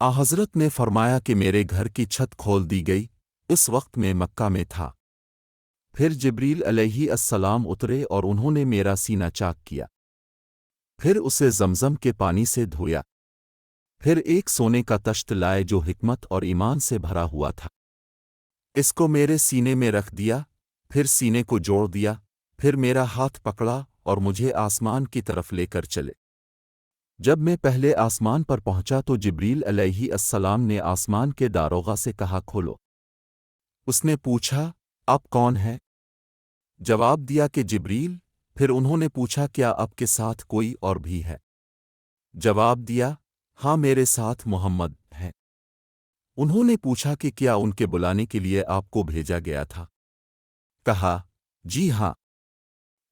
حضرت نے فرمایا کہ میرے گھر کی چھت کھول دی گئی، اس وقت میں مکہ میں تھا۔ پھر جبریل علیہ السلام اترے اور انہوں نے میرا سینہ چاک کیا، پھر اسے زمزم کے پانی سے دھویا، پھر ایک سونے کا تشت لائے جو حکمت اور ایمان سے بھرا ہوا تھا، اس کو میرے سینے میں رکھ دیا، پھر سینے کو جوڑ دیا، پھر میرا ہاتھ پکڑا اور مجھے آسمان کی طرف لے کر چلے۔ جب میں پہلے آسمان پر پہنچا تو جبریل علیہ السلام نے آسمان کے داروغہ سے کہا کھولو۔ اس نے پوچھا آپ کون ہے؟ جواب دیا کہ جبریل۔ پھر انہوں نے پوچھا کیا آپ کے ساتھ کوئی اور بھی ہے؟ جواب دیا ہاں میرے ساتھ محمد ہے۔ انہوں نے پوچھا کہ کیا ان کے بلانے کے لیے آپ کو بھیجا گیا تھا؟ کہا جی ہاں۔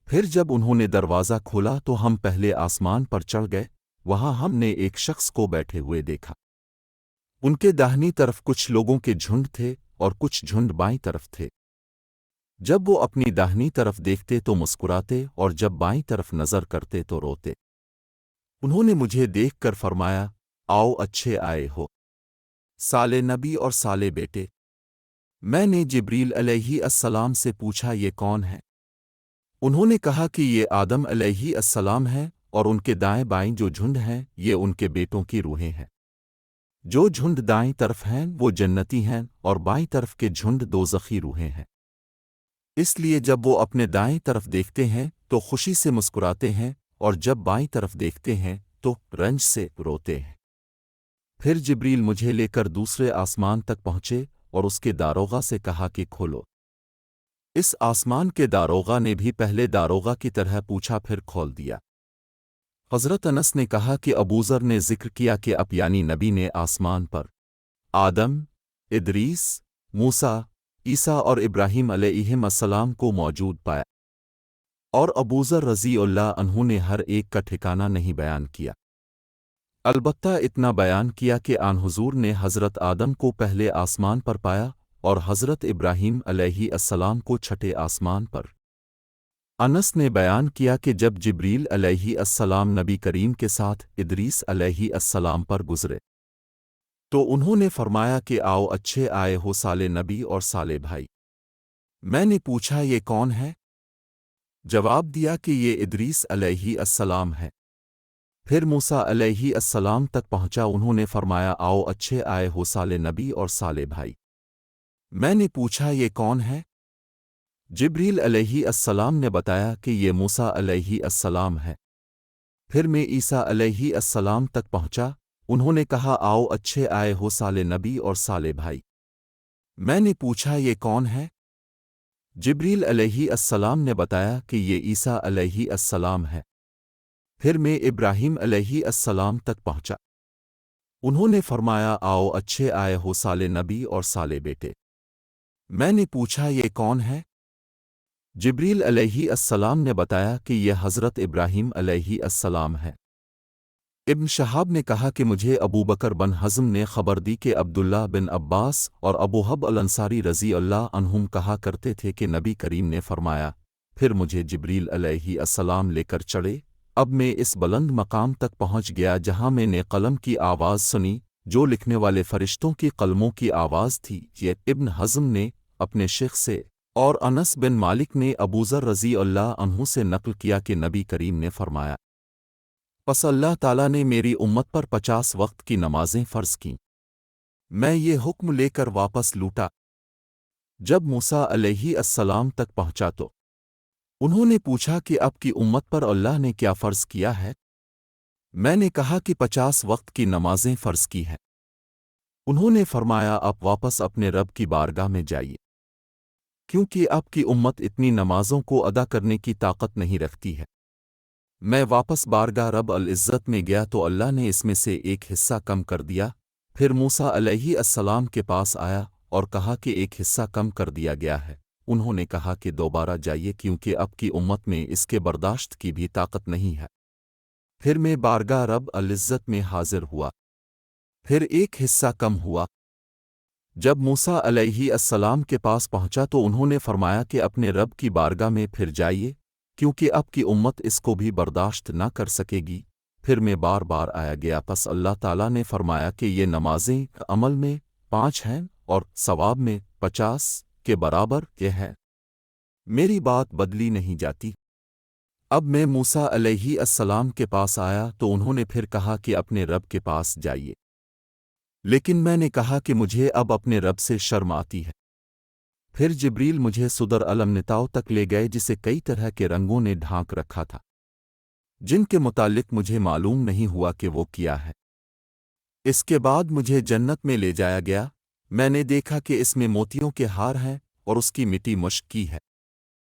پھر جب انہوں نے دروازہ کھولا تو ہم پہلے آسمان پر چڑھ گئے، وہاں ہم نے ایک شخص کو بیٹھے ہوئے دیکھا۔ ان کے داہنی طرف کچھ لوگوں کے جھنڈ تھے اور کچھ جھنڈ بائیں طرف تھے۔ جب وہ اپنی داہنی طرف دیکھتے تو مسکراتے اور جب بائیں طرف نظر کرتے تو روتے۔ انہوں نے مجھے دیکھ کر فرمایا آؤ اچھے آئے ہو صالح نبی اور صالح بیٹے۔ میں نے جبریل علیہ السلام سے پوچھا یہ کون ہے؟ انہوں نے کہا کہ یہ آدم علیہ السلام ہے اور ان کے دائیں بائیں جو جھنڈ ہیں یہ ان کے بیٹوں کی روحیں ہیں۔ جو جھنڈ دائیں طرف ہیں وہ جنتی ہیں اور بائیں طرف کے جھنڈ دوزخی روحیں ہیں۔ اس لیے جب وہ اپنے دائیں طرف دیکھتے ہیں تو خوشی سے مسکراتے ہیں اور جب بائیں طرف دیکھتے ہیں تو رنج سے روتے ہیں۔ پھر جبریل مجھے لے کر دوسرے آسمان تک پہنچے اور اس کے داروغہ سے کہا کہ کھولو۔ اس آسمان کے داروغہ نے بھی پہلے داروغہ کی طرح پوچھا پھر کھول دیا۔ حضرت انس نے کہا کہ ابوذر نے ذکر کیا کہ اب یعنی نبی نے آسمان پر آدم، ادریس، موسیٰ، عیسیٰ اور ابراہیم علیہم السلام کو موجود پایا، اور ابوذر رضی اللہ عنہ نے ہر ایک کا ٹھکانہ نہیں بیان کیا، البتہ اتنا بیان کیا کہ آن حضور نے حضرت آدم کو پہلے آسمان پر پایا اور حضرت ابراہیم علیہ السلام کو چھٹے آسمان پر۔ انس نے بیان کیا کہ جب جبریل علیہ السلام نبی کریم کے ساتھ ادریس علیہ السلام پر گزرے تو انہوں نے فرمایا کہ آؤ اچھے آئے ہو صالح نبی اور صالح بھائی۔ میں نے پوچھا یہ کون ہے؟ جواب دیا کہ یہ ادریس علیہ السلام ہے۔ پھر موسیٰ علیہ السلام تک پہنچا، انہوں نے فرمایا آؤ اچھے آئے ہو صالح نبی اور صالح بھائی۔ میں نے پوچھا یہ کون ہے؟ جبریل علیہ السلام نے بتایا کہ یہ موسیٰ علیہ السلام ہے۔ پھر میں عیسیٰ علیہ السلام تک پہنچا، انہوں نے کہا آؤ اچھے آئے ہو صالح نبی اور صالح بھائی۔ میں نے پوچھا یہ کون ہے؟ جبریل علیہ السلام نے بتایا کہ یہ عیسیٰ علیہ السلام ہے۔ پھر میں ابراہیم علیہ السلام تک پہنچا، انہوں نے فرمایا آؤ اچھے آئے ہو صالح نبی اور صالح بیٹے۔ میں نے پوچھا یہ کون ہے؟ جبریل علیہ السلام نے بتایا کہ یہ حضرت ابراہیم علیہ السلام ہے۔ ابن شہاب نے کہا کہ مجھے ابو بکر بن حزم نے خبر دی کہ عبداللہ بن عباس اور ابو حب الانصاری رضی اللہ عنہم کہا کرتے تھے کہ نبی کریم نے فرمایا پھر مجھے جبریل علیہ السلام لے کر چڑھے، اب میں اس بلند مقام تک پہنچ گیا جہاں میں نے قلم کی آواز سنی جو لکھنے والے فرشتوں کی قلموں کی آواز تھی۔ یہ ابن حزم نے اپنے شیخ سے اور انس بن مالک نے ابوذر رضی اللہ عنہ سے نقل کیا کہ نبی کریم نے فرمایا پس اللہ تعالیٰ نے میری امت پر 50 وقت کی نمازیں فرض کیں۔ میں یہ حکم لے کر واپس لوٹا۔ جب موسیٰ علیہ السلام تک پہنچا تو انہوں نے پوچھا کہ اب کی امت پر اللہ نے کیا فرض کیا ہے؟ میں نے کہا کہ 50 وقت کی نمازیں فرض کی ہیں۔ انہوں نے فرمایا آپ واپس اپنے رب کی بارگاہ میں جائیے، کیونکہ آپ کی امت اتنی نمازوں کو ادا کرنے کی طاقت نہیں رکھتی ہے۔ میں واپس بارگاہ رب العزت میں گیا تو اللہ نے اس میں سے ایک حصہ کم کر دیا۔ پھر موسیٰ علیہ السلام کے پاس آیا اور کہا کہ ایک حصہ کم کر دیا گیا ہے۔ انہوں نے کہا کہ دوبارہ جائیے کیونکہ اب کی امت میں اس کے برداشت کی بھی طاقت نہیں ہے۔ پھر میں بارگاہ رب العزت میں حاضر ہوا، پھر ایک حصہ کم ہوا۔ جب موسیٰ علیہ السلام کے پاس پہنچا تو انہوں نے فرمایا کہ اپنے رب کی بارگاہ میں پھر جائیے کیونکہ اب کی امت اس کو بھی برداشت نہ کر سکے گی۔ پھر میں بار بار آیا گیا، پس اللہ تعالیٰ نے فرمایا کہ یہ نمازیں عمل میں 5 ہیں اور ثواب میں 50 کے برابر یہ ہے، میری بات بدلی نہیں جاتی۔ اب میں موسیٰ علیہ السلام کے پاس آیا تو انہوں نے پھر کہا کہ اپنے رب کے پاس جائیے، لیکن میں نے کہا کہ مجھے اب اپنے رب سے شرم آتی ہے۔ پھر جبریل مجھے صدر المنتاؤ تک لے گئے جسے کئی طرح کے رنگوں نے ڈھانک رکھا تھا، جن کے متعلق مجھے معلوم نہیں ہوا کہ وہ کیا ہے۔ اس کے بعد مجھے جنت میں لے جایا گیا، میں نے دیکھا کہ اس میں موتیوں کے ہار ہیں اور اس کی مٹی مشک کی ہے۔